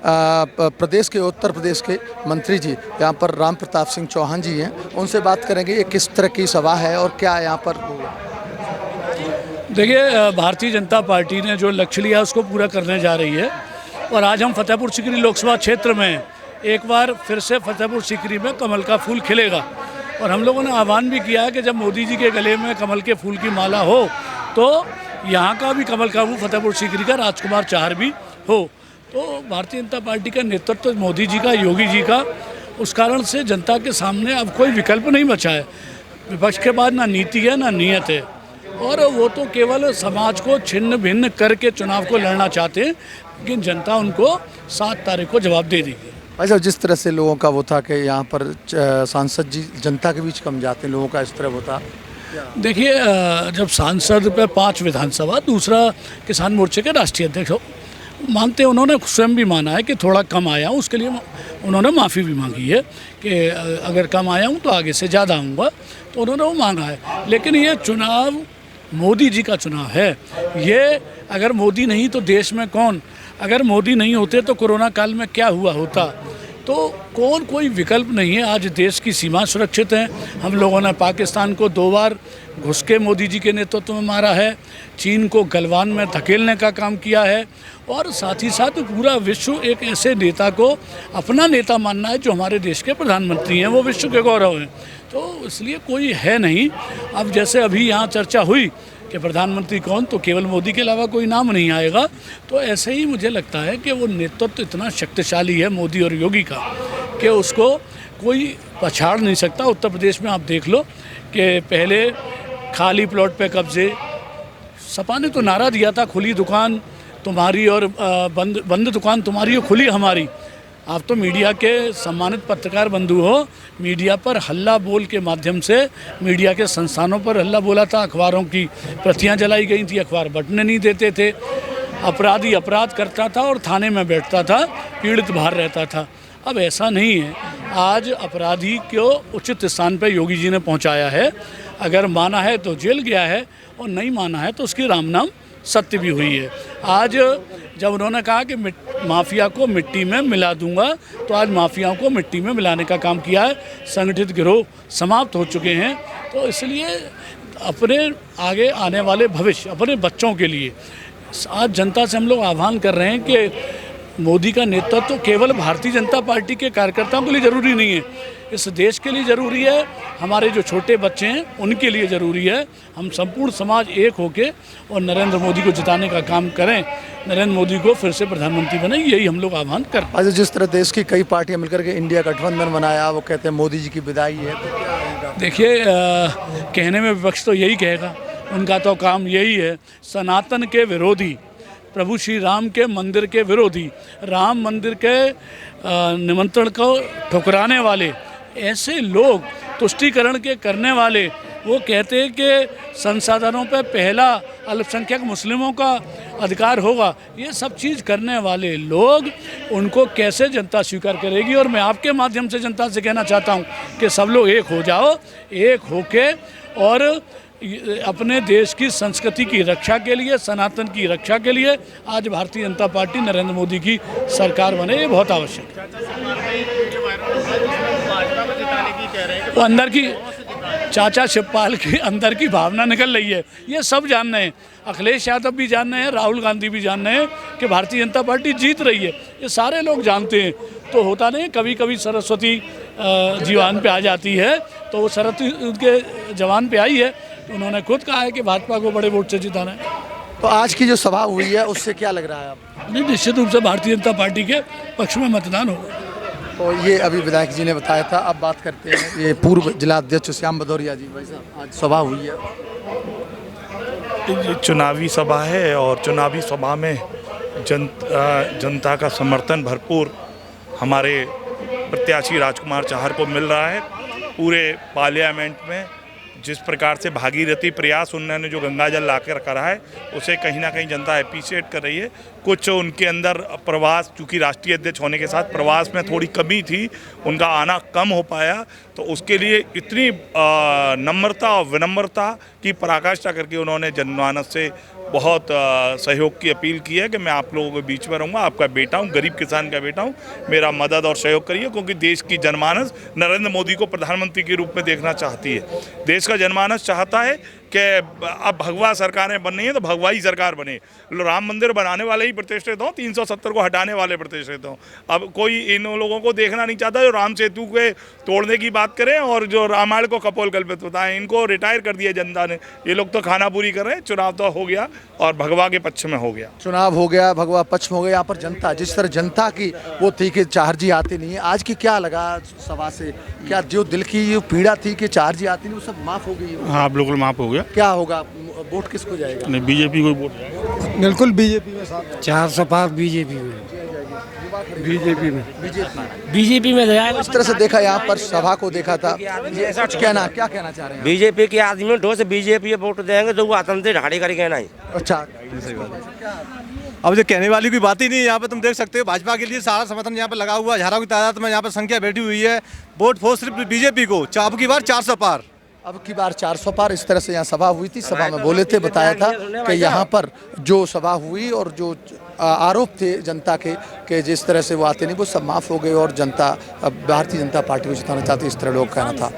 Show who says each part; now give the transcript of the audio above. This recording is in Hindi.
Speaker 1: प्रदेश के उत्तर प्रदेश के मंत्री जी यहाँ पर राम प्रताप सिंह चौहान जी हैं, उनसे बात करेंगे ये किस तरह की सभा है और क्या यहाँ पर होगा।
Speaker 2: देखिए, भारतीय जनता पार्टी ने जो लक्ष्य लिया उसको पूरा करने जा रही है और आज हम फतेहपुर सीकरी लोकसभा क्षेत्र में एक बार फिर से फतेहपुर सीकरी में कमल का फूल खिलेगा और हम लोगों ने आह्वान भी किया है कि जब मोदी जी के गले में कमल के फूल की माला हो तो यहाँ का भी कमल का फूल फतेहपुर सीकरी का राजकुमार चाहर भी हो। तो भारतीय जनता पार्टी का नेतृत्व मोदी जी का, योगी जी का, उस कारण से जनता के सामने अब कोई विकल्प नहीं बचा है। विपक्ष के बाद ना नीति है ना नीयत है और वो तो केवल समाज को छिन्न भिन्न करके चुनाव को लड़ना चाहते हैं, लेकिन जनता उनको 7 तारीख को जवाब दे देगी।
Speaker 1: भाई साहब, जिस तरह से लोगों का वो था कि यहाँ पर सांसद जी जनता के बीच कम जाते हैं, लोगों का इस तरह वो था।
Speaker 2: देखिए, जब सांसद पे 5 विधानसभा, दूसरा किसान मोर्चे के राष्ट्रीय अध्यक्ष हो, मानते हैं, उन्होंने स्वयं भी माना है कि थोड़ा कम आया हूँ, उसके लिए उन्होंने माफ़ी भी मांगी है कि अगर कम आया हूँ तो आगे से ज़्यादा आऊँगा, तो उन्होंने वो मांगा है। लेकिन ये चुनाव मोदी जी का चुनाव है। ये अगर मोदी नहीं तो देश में कौन, अगर मोदी नहीं होते तो कोरोना काल में क्या हुआ होता। तो कोई विकल्प नहीं है। आज देश की सीमा सुरक्षित है। हम लोगों ने पाकिस्तान को 2 बार घुस के मोदी जी के नेतृत्व में मारा है, चीन को गलवान में धकेलने का काम किया है और साथ ही साथ पूरा विश्व एक ऐसे नेता को अपना नेता मानना है जो हमारे देश के प्रधानमंत्री हैं, वो विश्व के गौरव हैं। तो इसलिए कोई है नहीं। अब जैसे अभी यहाँ चर्चा हुई कि प्रधानमंत्री कौन, तो केवल मोदी के अलावा कोई नाम नहीं आएगा। तो ऐसे ही मुझे लगता है कि वो नेतृत्व इतना शक्तिशाली है मोदी और योगी का कि उसको कोई पछाड़ नहीं सकता। उत्तर प्रदेश में आप देख लो कि पहले खाली प्लॉट पे कब्जे, सपा ने तो नारा दिया था खुली दुकान तुम्हारी और बंद दुकान तुम्हारी और खुली हमारी। आप तो मीडिया के सम्मानित पत्रकार बंधु हो, मीडिया पर हल्ला बोल के माध्यम से मीडिया के संस्थानों पर हल्ला बोला था, अखबारों की प्रतियां जलाई गई थी, अखबार बंटने नहीं देते थे, अपराधी अपराध करता था और थाने में बैठता था, पीड़ित बाहर रहता था। अब ऐसा नहीं है। आज अपराधी को उचित स्थान पर योगी जी ने पहुंचाया है। अगर माना है तो जेल गया है और नहीं माना है तो उसकी राम नाम सत्य भी हुई है। आज जब उन्होंने कहा कि माफिया को मिट्टी में मिला दूंगा, तो आज माफियाओं को मिट्टी में मिलाने का काम किया है। संगठित गिरोह समाप्त हो चुके हैं। तो इसलिए अपने आगे आने वाले भविष्य, अपने बच्चों के लिए आज जनता से हम लोग आह्वान कर रहे हैं कि मोदी का नेतृत्व तो केवल भारतीय जनता पार्टी के कार्यकर्ताओं के लिए ज़रूरी नहीं है, इस देश के लिए ज़रूरी है। हमारे जो छोटे बच्चे हैं उनके लिए ज़रूरी है। हम संपूर्ण समाज एक होके और नरेंद्र मोदी को जिताने का काम करें, नरेंद्र मोदी को फिर से प्रधानमंत्री बने, यही हम लोग आह्वान कर।
Speaker 1: आज जिस तरह देश की कई पार्टियां मिलकर के इंडिया गठबंधन बनाया, वो कहते हैं मोदी जी की विदाई है, तो क्या होगा?
Speaker 2: देखिए, कहने में विपक्ष तो यही कहेगा, उनका तो काम यही है। सनातन के विरोधी, प्रभु श्री राम के मंदिर के विरोधी, राम मंदिर के निमंत्रण को ठुकराने वाले ऐसे लोग, तुष्टीकरण के करने वाले, वो कहते हैं कि संसाधनों पर पहला अल्पसंख्यक मुस्लिमों का अधिकार होगा। ये सब चीज़ करने वाले लोग, उनको कैसे जनता स्वीकार करेगी। और मैं आपके माध्यम से जनता से कहना चाहता हूँ कि सब लोग एक हो जाओ, एक होके और अपने देश की संस्कृति की रक्षा के लिए, सनातन की रक्षा के लिए आज भारतीय जनता पार्टी नरेंद्र मोदी की सरकार बने, ये बहुत आवश्यक है। वो अंदर की चाचा शिवपाल की अंदर की भावना निकल रही है, ये सब जान रहे हैं। अखिलेश यादव भी जान रहे हैं, राहुल गांधी भी जान रहे हैं कि भारतीय जनता पार्टी जीत रही है, ये सारे लोग जानते हैं। तो होता नहीं, कभी कभी सरस्वती जीवान पे आ जाती है, तो वो सरस्वती उनके जवान पे आई है, तो उन्होंने खुद कहा है कि भाजपा को बड़े वोट से जिताना है।
Speaker 1: तो आज की जो सभा हुई है उससे क्या लग रहा है आपको?
Speaker 2: नहीं, निश्चित रूप से भारतीय जनता पार्टी के पक्ष में मतदान होगा।
Speaker 1: तो ये अभी विधायक जी ने बताया था। अब बात करते हैं ये पूर्व जिला अध्यक्ष श्याम भदौरिया जी। भाई साहब, आज सभा हुई है,
Speaker 3: चुनावी सभा है और चुनावी सभा में जनता का समर्थन भरपूर हमारे प्रत्याशी राजकुमार चाहर को मिल रहा है। पूरे पार्लियामेंट में जिस प्रकार से भागीरथी प्रयास उन्होंने जो गंगा जल ला कर करा है, उसे कहीं ना कहीं जनता अप्रिशिएट कर रही है। कुछ उनके अंदर प्रवास, चूँकि राष्ट्रीय अध्यक्ष होने के साथ प्रवास में थोड़ी कमी थी, उनका आना कम हो पाया, तो उसके लिए इतनी नम्रता और विनम्रता की पराकाष्ठा करके उन्होंने जनमानस से बहुत सहयोग की अपील की है कि मैं आप लोगों के बीच में रहूँगा, आपका बेटा हूँ, गरीब किसान का बेटा हूँ, मेरा मदद और सहयोग करिए, क्योंकि देश की जनमानस नरेंद्र मोदी को प्रधानमंत्री के रूप में देखना चाहती है। देश का जनमानस चाहता है कि अब भगवा सरकारें बननी है तो भगवाई सरकार बने, राम मंदिर बनाने वाले ही प्रतिष्ठित हों, 370 को हटाने वाले प्रतिष्ठित हों। अब कोई इन लोगों को देखना नहीं चाहता जो राम सेतु के तोड़ने की बात करें और जो रामायण को कपोल कल्पित बताएं। इनको रिटायर कर दिया जनता ने, ये लोग तो खाना पूरी कर रहे हैं। चुनाव तो हो गया और भगवा के पक्ष में हो गया,
Speaker 1: चुनाव हो गया, भगवा पक्ष में हो गया। यहाँ पर जनता, जिस तरह जनता की वो थी कि चारजी आती नहीं है, आज की क्या लगा सभा से? क्या जो दिल की जो पीड़ा थी कि चारजी आती नहीं, वो सब माफ हो गई?
Speaker 4: हाँ, बिल्कुल माफ हो गया।
Speaker 1: क्या होगा, वोट किसको जाएगा?
Speaker 4: नहीं, बीजेपी को वोट जाएगा।
Speaker 5: बिल्कुल बीजेपी में, 400 पार बीजेपी में, बीजेपी में जाएगा।
Speaker 1: इस तरह से देखा, यहाँ पर सभा को देखा था, कुछ कहना, क्या कहना चाह रहे हैं?
Speaker 6: बीजेपी के आदमी ठोस बीजेपी वोट देंगे तो वो आतंक ढाड़ी करके कहना ही।
Speaker 1: अच्छा,
Speaker 7: अब जो कहने वाली कोई बात ही नहीं है। यहाँ पे तुम देख सकते हो भाजपा के लिए सारा समर्थन यहाँ पे लगा हुआ है, हजारों की तादाद में यहाँ पर संख्या बैठी हुई है। वोट फॉर सिर्फ बीजेपी को, अब की बार 400 पार।
Speaker 1: अब की बार 400 पार। इस तरह से यहाँ सभा हुई थी, सभा में बोले थे, बताया था कि यहाँ पर जो सभा हुई और जो आरोप थे जनता के कि जिस तरह से वो आते नहीं, वो सब माफ़ हो गए और जनता अब भारतीय जनता पार्टी को जिताना चाहती, इस तरह लोग कहना था।